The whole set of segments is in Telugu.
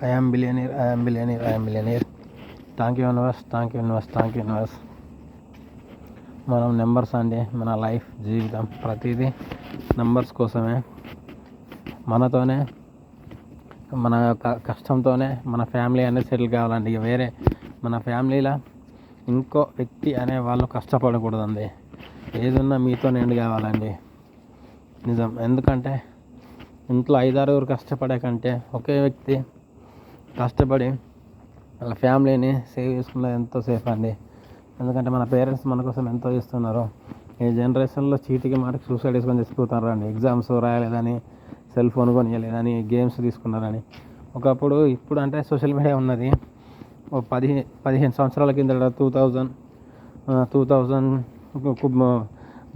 I'm billionaire, I'm billionaire, I'm billionaire. Thank you universe, thank you universe, thank you universe. మనం నెంబర్స్ అండి, మన లైఫ్ జీవితం ప్రతిదీ నెంబర్స్ కోసమే. మనతోనే మన యొక్క కష్టంతోనే మన ఫ్యామిలీ అనేది సెటిల్ కావాలండి. ఇక వేరే మన ఫ్యామిలీలో ఇంకో వ్యక్తి అనే వాళ్ళు కష్టపడకూడదండి. ఏదున్నా మీతో ఎండ్ కావాలండి, నిజం. ఎందుకంటే ఇంట్లో 5-6 కష్టపడే కంటే ఒకే వ్యక్తి కష్టపడి వాళ్ళ ఫ్యామిలీని సేవ్ చేసుకున్నది ఎంతో సేఫ్ అండి. ఎందుకంటే మన పేరెంట్స్ మన కోసం ఎంతో చేస్తున్నారు. ఈ జనరేషన్లో చీటికి మాటికి సూసైడ్ చేసుకొని చచ్చిపోతున్నారు అండి. ఎగ్జామ్స్ రాయలేదని, సెల్ ఫోన్ కొనియలేదని, గేమ్స్ తీసుకున్నారని. ఒకప్పుడు ఇప్పుడు అంటే సోషల్ మీడియా ఉన్నది. 15 సంవత్సరాల కింద 2000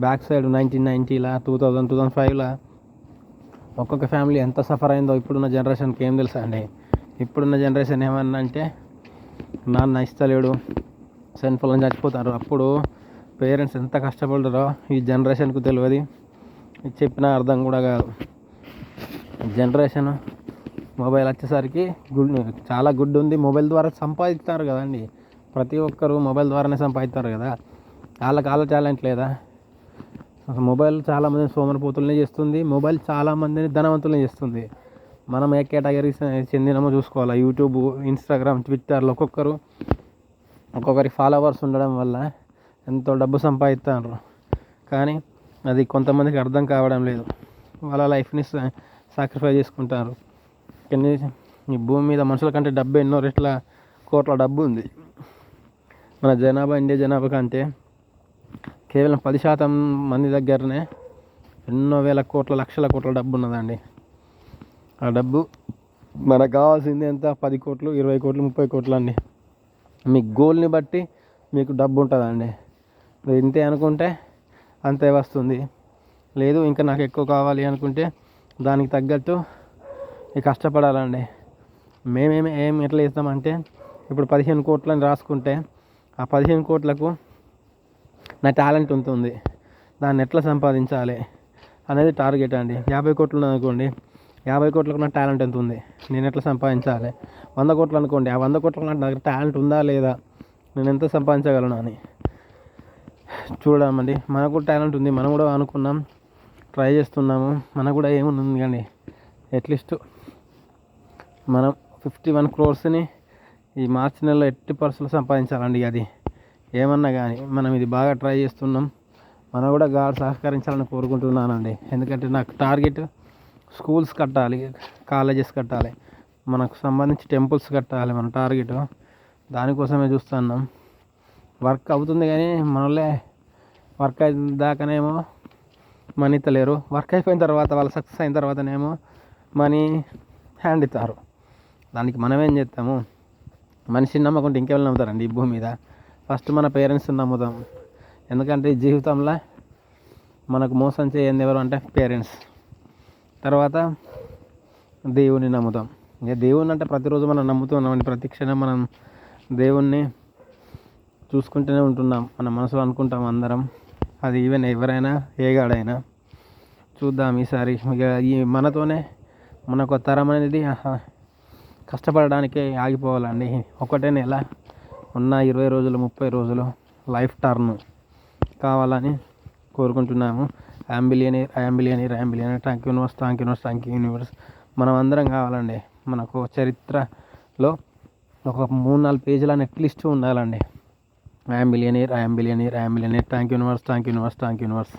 బ్యాక్ సైడ్ 1990లా 2005లా ఒక్కొక్క ఫ్యామిలీ ఎంత సఫర్ అయిందో ఇప్పుడున్న జనరేషన్కి ఏం తెలుసా అండి. ఇప్పుడున్న జనరేషన్ ఏమన్నా అంటే నాన్న ఇస్తలేడు, సెల్ ఫోన్ చచ్చిపోతారు. అప్పుడు పేరెంట్స్ ఎంత కష్టపడ్డారో ఈ జనరేషన్కు తెలియదు, చెప్పినా అర్థం కూడా కాదు. జనరేషన్ మొబైల్ వచ్చేసరికి చాలా గుడ్ ఉంది. మొబైల్ ద్వారా సంపాదిస్తారు కదండి. ప్రతి ఒక్కరు మొబైల్ ద్వారానే సంపాదిస్తారు కదా. వాళ్ళ టాలెంట్ లేదా? మొబైల్ చాలామందిని సోమరిపోతుల్ని చేస్తుంది. మొబైల్ చాలామందిని ధనవంతుల్ని చేస్తుంది. మనం ఏ కేటగిరీస్ చెందినమో చూసుకోవాలి. యూట్యూబ్, ఇన్స్టాగ్రామ్, ట్విట్టర్లో ఒక్కొక్కరి ఫాలోవర్స్ ఉండడం వల్ల ఎంతో డబ్బు సంపాదిస్తారు. కానీ అది కొంతమందికి అర్థం కావడం లేదు. వాళ్ళ లైఫ్ని సాక్రిఫైస్ చేసుకుంటారు. కానీ ఈ భూమి మీద మనుషుల కంటే డబ్బు ఎన్నో రెట్ల కోట్ల డబ్బు ఉంది. మన జనాభా, ఇండియా జనాభా కంటే కేవలం 10% మంది దగ్గరనే ఎన్నో వేల కోట్ల, లక్షల కోట్ల డబ్బు ఉన్నదండి. ఆ డబ్బు మనకు కావాల్సింది ఎంత? 10 కోట్లు, 20 కోట్లు, 30 కోట్లు అండి. మీ గోల్ని బట్టి మీకు డబ్బు ఉంటుందండి. ఇంతే అనుకుంటే అంతే వస్తుంది. లేదు ఇంకా నాకు ఎక్కువ కావాలి అనుకుంటే దానికి తగ్గట్టు కష్టపడాలండి. ఏం ఎట్లా చేస్తామంటే ఇప్పుడు 15 కోట్లని రాసుకుంటే ఆ 15 కోట్లకు నా టాలెంట్ ఉంటుంది, దాన్ని ఎట్లా సంపాదించాలి అనేది టార్గెట్ అండి. 50 కోట్లు అనుకోండి, 50 కోట్లకు నా టాలెంట్ ఎంత ఉంది, నేను ఎట్లా సంపాదించాలి. 100 కోట్లు అనుకోండి, ఆ 100 కోట్లకు నా దగ్గర టాలెంట్ ఉందా లేదా, నేను ఎంత సంపాదించగలను అని చూడమండి. మనకు కూడా టాలెంట్ ఉంది, మనం కూడా అనుకున్నాం, ట్రై చేస్తున్నాము. మనకు కూడా ఏముంది కానీ అట్లీస్ట్ మనం 51 crores ఈ మార్చి నెలలో ఎట్టి పరిస్థితుల్లో సంపాదించాలండి. అది ఏమన్నా కానీ మనం ఇది బాగా ట్రై చేస్తున్నాం. మనం కూడా గాడ్ సహకరించాలని కోరుకుంటున్నానండి. ఎందుకంటే నాకు టార్గెట్ స్కూల్స్ కట్టాలి, కాలేజెస్ కట్టాలి, మనకు సంబంధించి టెంపుల్స్ కట్టాలి. మన టార్గెట్ దానికోసమే చూస్తున్నాం. వర్క్ అవుతుంది కానీ మనలే వర్క్ అయిన దాకానేమో మనీ ఇస్తలేరు. వర్క్ అయిపోయిన తర్వాత, వాళ్ళు సక్సెస్ అయిన తర్వాతనేమో మనీ హ్యాండ్ ఇస్తారు. దానికి మనమేం చేస్తాము? మనిషిని నమ్మకుంటే ఇంకెవరు నమ్ముతారండి ఈ భూమి మీద? ఫస్ట్ మన పేరెంట్స్ని నమ్ముతాం. ఎందుకంటే ఈ జీవితంలో మనకు మోసం చేయండి ఎవరు అంటే పేరెంట్స్. తర్వాత దేవుణ్ణి నమ్ముతాం. ఇక దేవుణ్ణి అంటే ప్రతిరోజు మనం నమ్ముతున్నామండి. ప్రతి క్షణం మనం దేవుణ్ణి చూసుకుంటూనే ఉంటున్నాం. మన మనసులో అనుకుంటాం అందరం. అది ఈవెన్ ఎవరైనా, ఏ గాడైనా. చూద్దాం ఈసారి. ఇక ఈ మనతోనే మనకు తరం అనేది కష్టపడడానికి ఆగిపోవాలండి. ఒకటే నెల ఉన్న 20 రోజులు, 30 రోజులు లైఫ్ టర్న్ కావాలని కోరుకుంటున్నాము. I'm billionaire, I'm billionaire, I'm billionaire. Thank you universe, thank you universe, thank you universe. మనం అందరం కావాలండి. మనకు చరిత్రలో ఒక 3-4 పేజీలను అట్లీస్ట్ ఉండాలండి. I'm billionaire, I'm billionaire, I'm billionaire. Thank you universe, thank you universe, thank you universe.